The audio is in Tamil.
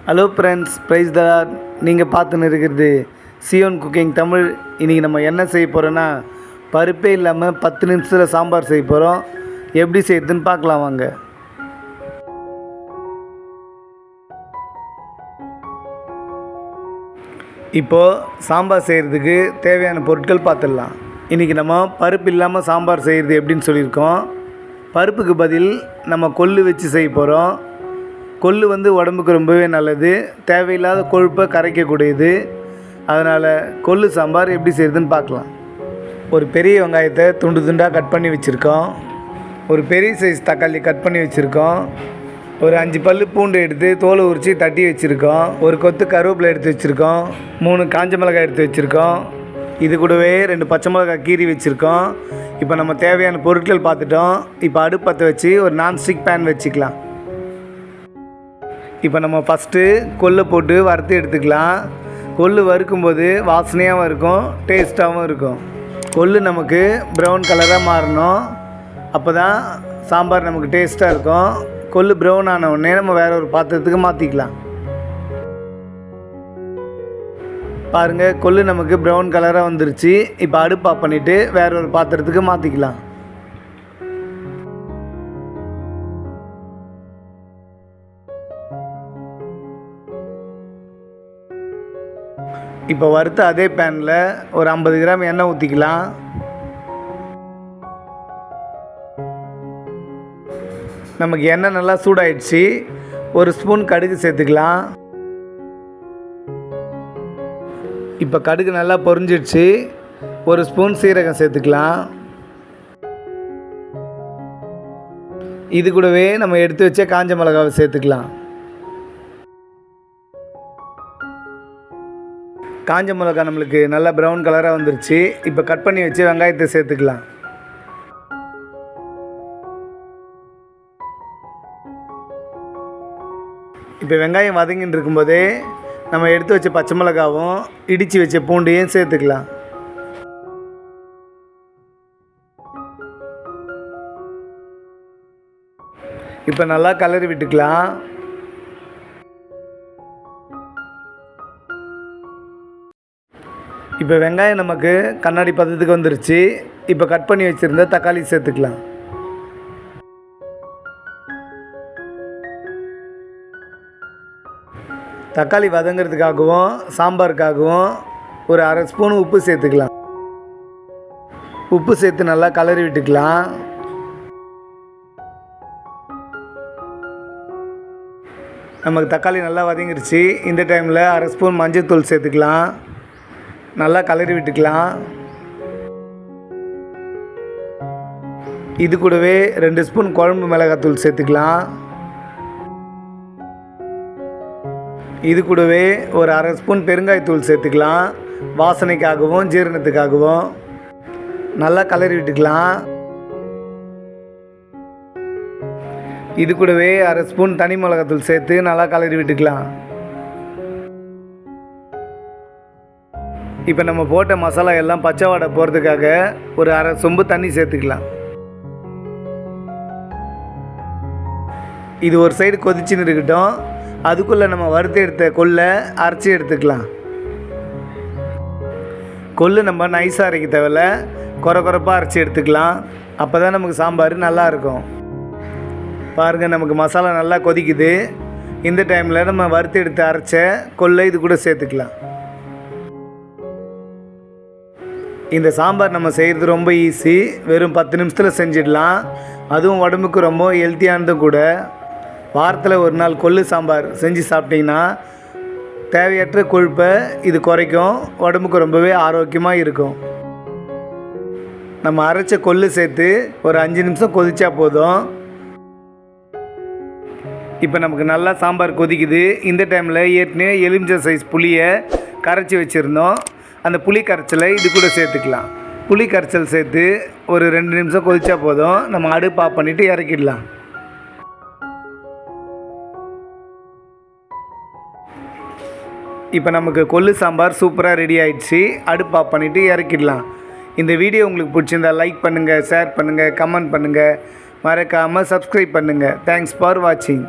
ஹலோ ஃப்ரெண்ட்ஸ், ப்ரைஸ் த லார்ட். நீங்கள் பார்த்துன்னு இருக்கிறது சியோன் குக்கிங் தமிழ். இன்றைக்கி நம்ம என்ன செய்ய போகிறோன்னா, பருப்பே இல்லாமல் 10 நிமிஷத்தில் சாம்பார் செய்ய போகிறோம். எப்படி செய்யுதுன்னு பார்க்கலாம் வாங்க. இப்போது சாம்பார் செய்கிறதுக்கு தேவையான பொருட்கள் பார்த்துடலாம். இன்றைக்கி நம்ம பருப்பு இல்லாமல் சாம்பார் செய்கிறது எப்படின்னு சொல்லியிருக்கோம். பருப்புக்கு பதில் நம்ம கொள்ளு வச்சு செய்ய போகிறோம். கொள்ளு உடம்புக்கு ரொம்பவே நல்லது, தேவையில்லாத கொழுப்பை கரைக்கக்கூடியது. அதனால் கொள்ளு சாம்பார் எப்படி செய்யுதுன்னு பார்க்கலாம். ஒரு பெரிய வெங்காயத்தை துண்டு துண்டாக கட் பண்ணி வச்சுருக்கோம். ஒரு பெரிய சைஸ் தக்காளி கட் பண்ணி வச்சுருக்கோம். ஒரு 5 பல் பூண்டு எடுத்து தோலை உரித்து தட்டி வச்சுருக்கோம். ஒரு கொத்து கருவேப்பிலை எடுத்து வச்சுருக்கோம். 3 காஞ்ச மிளகாய் எடுத்து வச்சுருக்கோம். இது கூடவே 2 பச்சை மிளகாய் கீறி வச்சுருக்கோம். இப்போ நம்ம தேவையான பொருட்கள் பார்த்துட்டோம். இப்போ அடுப்பு பற்ற வச்சு ஒரு நான்ஸ்டிக் பேன் வச்சுக்கலாம். இப்போ நம்ம ஃபஸ்ட்டு கொள்ளை போட்டு வறுத்து எடுத்துக்கலாம். கொள்ளு வறுக்கும்போது வாசனையாகவும் இருக்கும், டேஸ்ட்டாகவும் இருக்கும். கொள்ளு நமக்கு ப்ரௌன் கலராக மாறணும், அப்போ தான் சாம்பார் நமக்கு டேஸ்ட்டாக இருக்கும். கொள்ளு ப்ரௌன் ஆன உடனே நம்ம வேறு ஒரு பாத்திரத்துக்கு மாற்றிக்கலாம். பாருங்கள், கொள்ளு நமக்கு ப்ரௌன் கலராக வந்துருச்சு. இப்போ அடுப்பு ஆஃப் பண்ணிவிட்டு வேறு ஒரு பாத்திரத்துக்கு மாற்றிக்கலாம். இப்போ வறுத்த அதே பேனில் ஒரு 50 கிராம் எண்ணெய் ஊற்றிக்கலாம். நமக்கு எண்ணெய் நல்லா சூடாயிடுச்சு. ஒரு ஸ்பூன் கடுகு சேர்த்துக்கலாம். இப்போ கடுகு நல்லா பொரிஞ்சிடுச்சு. ஒரு ஸ்பூன் சீரகம் சேர்த்துக்கலாம். இது கூடவே நம்ம எடுத்து வச்ச காஞ்ச மிளகாவை சேர்த்துக்கலாம். காஞ்ச மிளகாய் நம்மளுக்கு நல்லா ப்ரௌன் கலராக வந்துருச்சு. இப்போ கட் பண்ணி வச்சு வெங்காயத்தை சேர்த்துக்கலாம். இப்போ வெங்காயம் வதங்கின்னு இருக்கும்போதே நம்ம எடுத்து வச்ச பச்சை மிளகாவும் இடித்து வச்ச பூண்டையும் சேர்த்துக்கலாம். இப்போ நல்லா கலரி விட்டுக்கலாம். இப்போ வெங்காயம் நமக்கு கண்ணாடி பதத்துக்கு வந்துருச்சு. இப்போ கட் பண்ணி வச்சுருந்த தக்காளி சேர்த்துக்கலாம். தக்காளி வதங்கிறதுக்காகவும் சாம்பாருக்காகவும் ஒரு 1/2 ஸ்பூன் உப்பு சேர்த்துக்கலாம். உப்பு சேர்த்து நல்லா கலரி விட்டுக்கலாம். நமக்கு தக்காளி நல்லா வதங்கிருச்சு. இந்த டைமில் 1/2 ஸ்பூன் மஞ்சள் தூள் சேர்த்துக்கலாம். நல்லா கலரி விட்டுக்கலாம். இது கூடவே 2 ஸ்பூன் குழம்பு மிளகாத்தூள் சேர்த்துக்கலாம். இது கூடவே ஒரு 1/2 ஸ்பூன் பெருங்காயத்தூள் சேர்த்துக்கலாம், வாசனைக்காகவும் ஜீரணத்துக்காகவும். நல்லா கலரி விட்டுக்கலாம். இது கூடவே 1/2 ஸ்பூன் தனி மிளகாத்தூள் சேர்த்து நல்லா கலரி விட்டுக்கலாம். இப்போ நம்ம போட்ட மசாலா எல்லாம் பச்சை வாடை போகிறதுக்காக ஒரு 1/2 சொம்பு தண்ணி சேர்த்துக்கலாம். இது ஒரு சைடு கொதிச்சுன்னு இருக்கட்டும். அதுக்குள்ளே நம்ம வறுத்து எடுத்த கொள்ளை அரைச்சி எடுத்துக்கலாம். கொள்ளு நம்ம நைஸாக அரைக்க தேவையில்ல, குறப்பாக அரைச்சி எடுத்துக்கலாம். அப்போ தான் நமக்கு சாம்பார் நல்லாயிருக்கும். பாருங்கள், நமக்கு மசாலா நல்லா கொதிக்குது. இந்த டைமில் நம்ம வறுத்து எடுத்து அரைச்ச கொள்ளை இது கூட சேர்த்துக்கலாம். இந்த சாம்பார் நம்ம செய்கிறது ரொம்ப ஈஸி, வெறும் 10 நிமிஷத்தில் செஞ்சிடலாம். அதுவும் உடம்புக்கு ரொம்ப ஹெல்த்தியானதும் கூட. வாரத்தில் ஒரு நாள் கொள்ளு சாம்பார் செஞ்சு சாப்பிட்டிங்கன்னா தேவையற்ற கொழுப்பை இது குறைக்கும், உடம்புக்கு ரொம்பவே ஆரோக்கியமாக இருக்கும். நம்ம அரைச்ச கொள்ளு சேர்த்து ஒரு 5 நிமிஷம் கொதிச்சா போதும். இப்போ நமக்கு நல்லா சாம்பார் கொதிக்குது. இந்த டைமில் ஏற்கனவே எலுமிச்சை சைஸ் புளியை கரைச்சி வச்சுருந்தோம். அந்த புளி கரைச்சலை இது கூட சேர்த்துக்கலாம். புளி கரைச்சல் சேர்த்து ஒரு 2 நிமிஷம் கொதிச்சா போதும். நம்ம அடுப்பு ஆஃப் பண்ணிவிட்டு இறக்கிடலாம். இப்போ நமக்கு கொள்ளு சாம்பார் சூப்பராக ரெடி ஆகிடுச்சு. அடுப்பு ஆஃப் பண்ணிவிட்டு இறக்கிடலாம். இந்த வீடியோ உங்களுக்கு பிடிச்சிருந்தால் லைக் பண்ணுங்கள், ஷேர் பண்ணுங்கள், கமெண்ட் பண்ணுங்கள், மறக்காமல் சப்ஸ்கிரைப் பண்ணுங்கள். தேங்க்ஸ் ஃபார் வாட்சிங்.